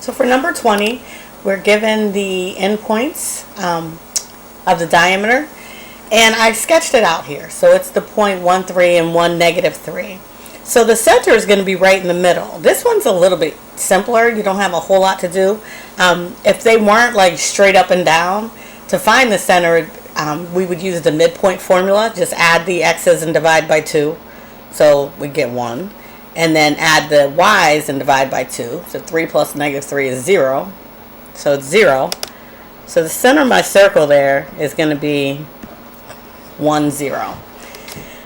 So for number 20, we're given the endpoints of the diameter, and I sketched it out here. So it's the 0.13 and 1 negative 3. So the center is going to be right in the middle. This one's a little bit simpler. You don't have a whole lot to do. If they weren't like straight up and down, to find the center, we would use the midpoint formula. Just add the x's and divide by 2. So we get 1. And then add the y's and divide by 2. So 3 plus negative 3 is 0. So it's 0. So the center of my circle there is going to be 1, 0.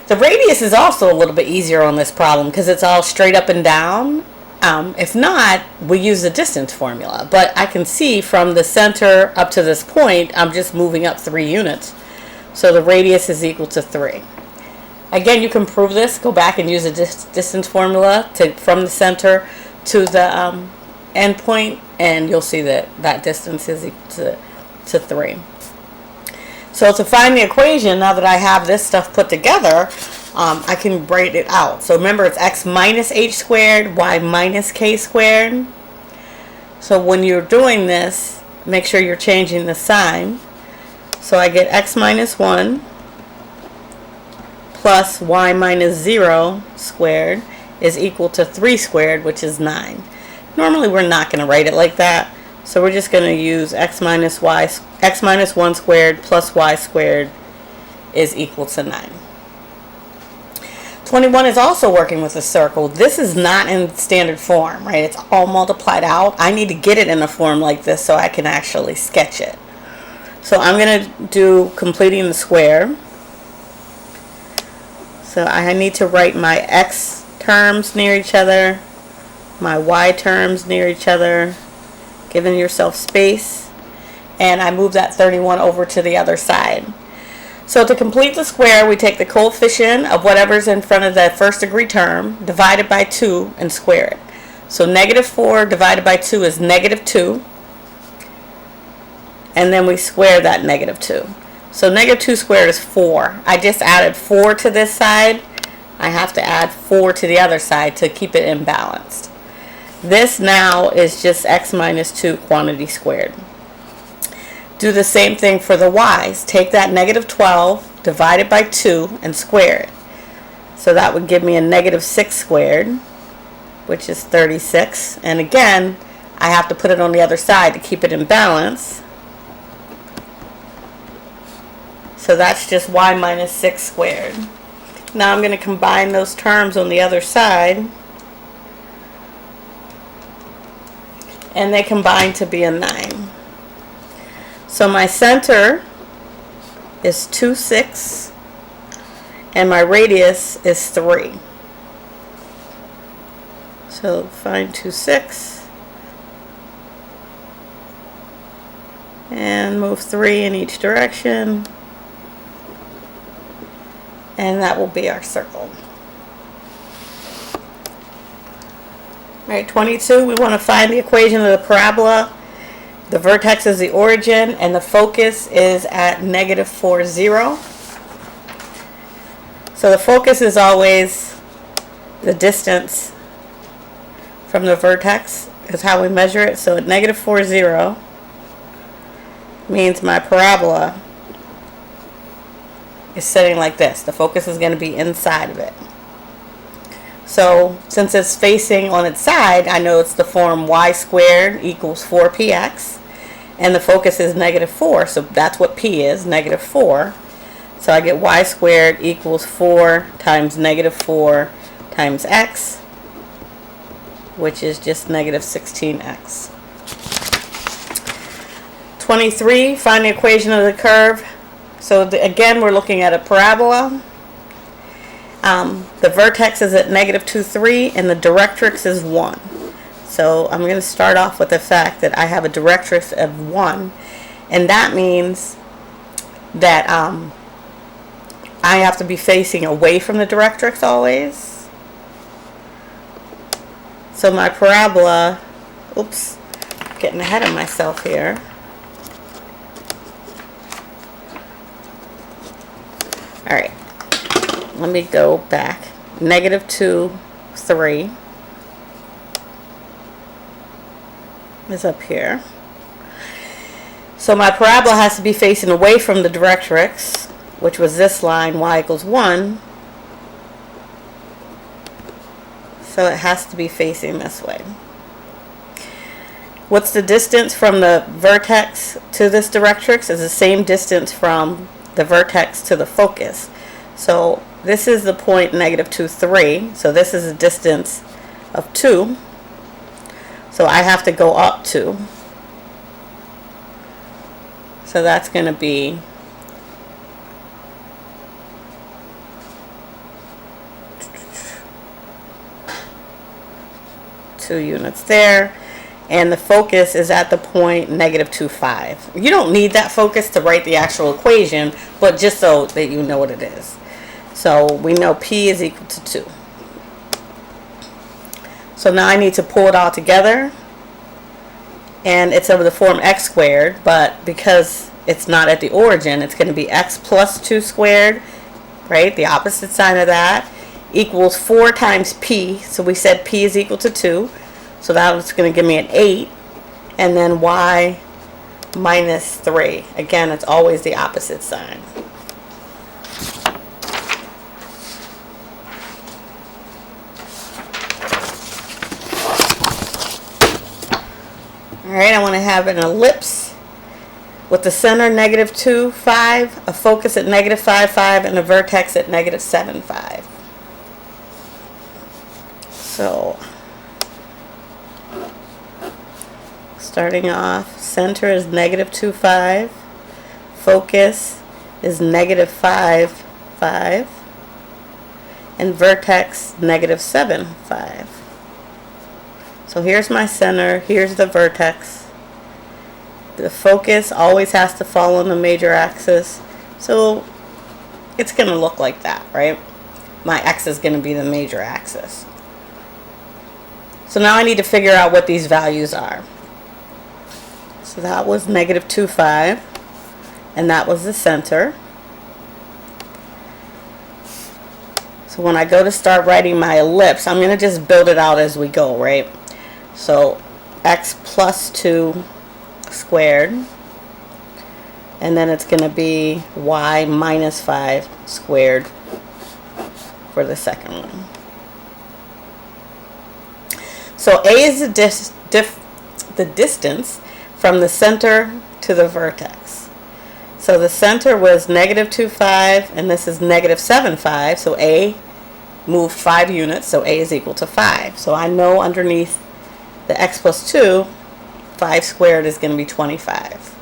The radius is also a little bit easier on this problem because it's all straight up and down. If not, we use the distance formula. But I can see from the center up to this point, I'm just moving up 3 units. So the radius is equal to 3. Again, you can prove this. Go back and use the distance formula from the center to the end point, and you'll see that that distance is equal to 3. So to find the equation, now that I have this stuff put together, I can write it out. So remember, it's x minus h squared, y minus k squared. So when you're doing this, make sure you're changing the sign. So I get x minus 1 plus y minus 0 squared is equal to 3 squared, which is 9. Normally we're not going to write it like that, so we're just going to use x minus 1 squared plus y squared is equal to 9. 21 is also working with a circle. This is not in standard form, right? It's all multiplied out. I need to get it in a form like this so I can actually sketch it. So I'm going to do completing the square. So I need to write my x terms near each other, my y terms near each other, giving yourself space, and I move that 31 over to the other side. So to complete the square, we take the coefficient of whatever's in front of the first degree term, divide it by 2, and square it. So negative 4 divided by 2 is negative 2, and then we square that negative 2. So negative 2 squared is 4. I just added 4 to this side. I have to add 4 to the other side to keep it imbalanced. This now is just x minus 2 quantity squared. Do the same thing for the y's. Take that negative 12, divide it by 2, and square it. So that would give me a negative 6 squared, which is 36. And again, I have to put it on the other side to keep it in balance. So that's just y minus 6 squared. Now I'm going to combine those terms on the other side. And they combine to be a 9. So my center is 2, 6. And my radius is 3. So find 2, 6. And move 3 in each direction. And that will be our circle. All right, 22, we want to find the equation of the parabola. The vertex is the origin, and the focus is at negative 4, 0. So the focus is always the distance from the vertex, is how we measure it. So at negative 4, 0 means my parabola is sitting like this. The focus is going to be inside of it. So since it's facing on its side, I know it's the form y squared equals 4px, and the focus is negative 4, so that's what p is, negative 4. So I get y squared equals 4 times negative 4 times x, which is just negative 16x. 23, find the equation of the curve. So again, we're looking at a parabola. The vertex is at negative 2, 3, and the directrix is 1. So I'm going to start off with the fact that I have a directrix of 1, and that means that I have to be facing away from the directrix always. So my parabola, oops, getting ahead of myself here. All right, let me go back. Negative 2, 3. is up here. So my parabola has to be facing away from the directrix, which was this line, y equals 1. So it has to be facing this way. What's the distance from the vertex to this directrix? Is the same distance from the vertex to the focus. So this is the point -2, 3. So this is a distance of 2. So I have to go up 2. So that's going to be two units there. And the focus is at the point -2, 5. You don't need that focus to write the actual equation, but just so that you know what it is. So we know P is equal to 2. So now I need to pull it all together. And it's of the form x squared, but because it's not at the origin, it's going to be x plus 2 squared, right? The opposite sign of that equals 4 times p. So we said p is equal to 2. So that was going to give me an 8. And then y minus 3. Again, it's always the opposite sign. Alright, I want to have an ellipse with the center -2, 5, a focus at -5, 5, and a vertex at -7, 5. So, starting off, center is -2, 5, focus is -5, 5, and vertex -7, 5. So here's my center, here's the vertex. The focus always has to fall on the major axis. So it's going to look like that, right? My x is going to be the major axis. So now I need to figure out what these values are. So that was -2, 5, and that was the center. So when I go to start writing my ellipse, I'm going to just build it out as we go, right? So x plus 2 squared, and then it's going to be y minus 5 squared for the second one. So A is the distance from the center to the vertex. So the center was -2, 5, and this is -7, 5. So A moved 5 units, so A is equal to 5. So I know underneath the x plus 2, 5 squared is going to be 25.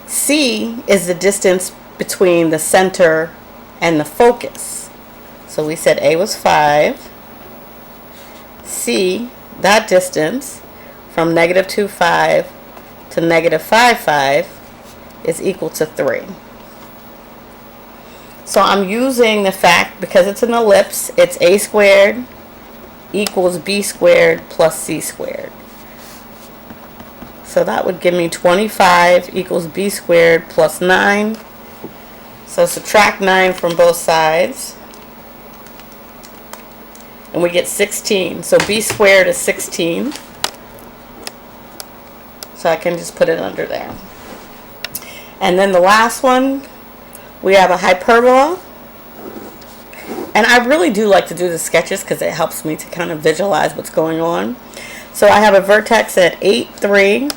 C is the distance between the center and the focus. So we said A was 5. C, that distance from -2, 5 to -5, 5 is equal to 3. So I'm using the fact, because it's an ellipse, it's A squared equals B squared plus C squared. So that would give me 25 equals B squared plus 9. So subtract 9 from both sides, and we get 16. So B squared is 16. So I can just put it under there. And then the last one, we have a hyperbola. And I really do like to do the sketches because it helps me to kind of visualize what's going on. So I have a vertex at 8, 3,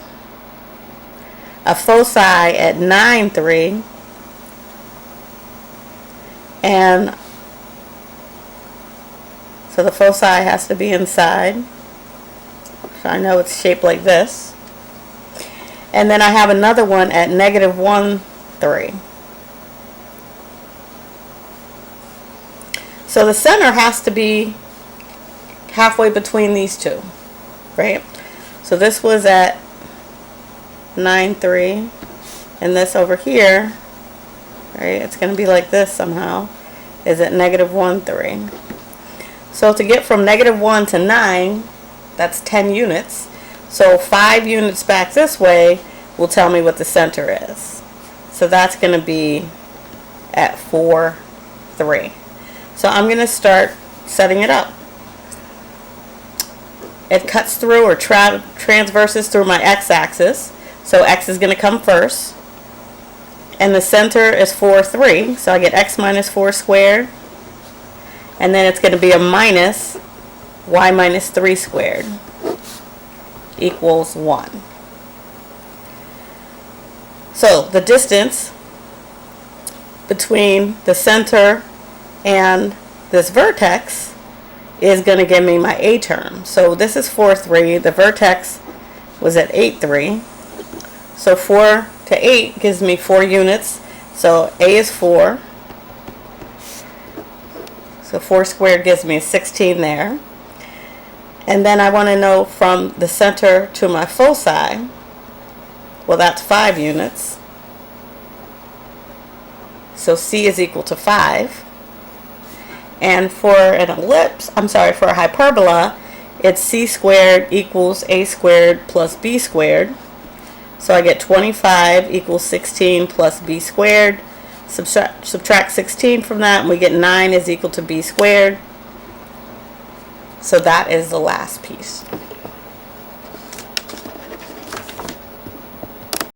a foci at 9, 3, and so the foci has to be inside. So I know it's shaped like this. And then I have another one at -1, 3. So the center has to be halfway between these two, right? So this was at 9, 3, and this over here, right, it's going to be like this somehow, is at -1, 3. So to get from -1 to 9, that's 10 units. So 5 units back this way will tell me what the center is. So that's going to be at 4, 3. So I'm going to start setting it up. it cuts through or transverses through my x-axis. So x is going to come first. And the center is 4, 3. So I get x minus 4 squared. And then it's going to be a minus y minus 3 squared equals 1. So the distance between the center and this vertex is going to give me my A term. So this is 4, 3. The vertex was at 8, 3. So 4 to 8 gives me 4 units. So A is 4. So 4 squared gives me 16 there. And then I want to know from the center to my foci. Well, that's 5 units. So C is equal to 5. And for an ellipse, for a hyperbola, it's C squared equals A squared plus B squared. So I get 25 equals 16 plus B squared. Subtract 16 from that, and we get 9 is equal to B squared. So that is the last piece.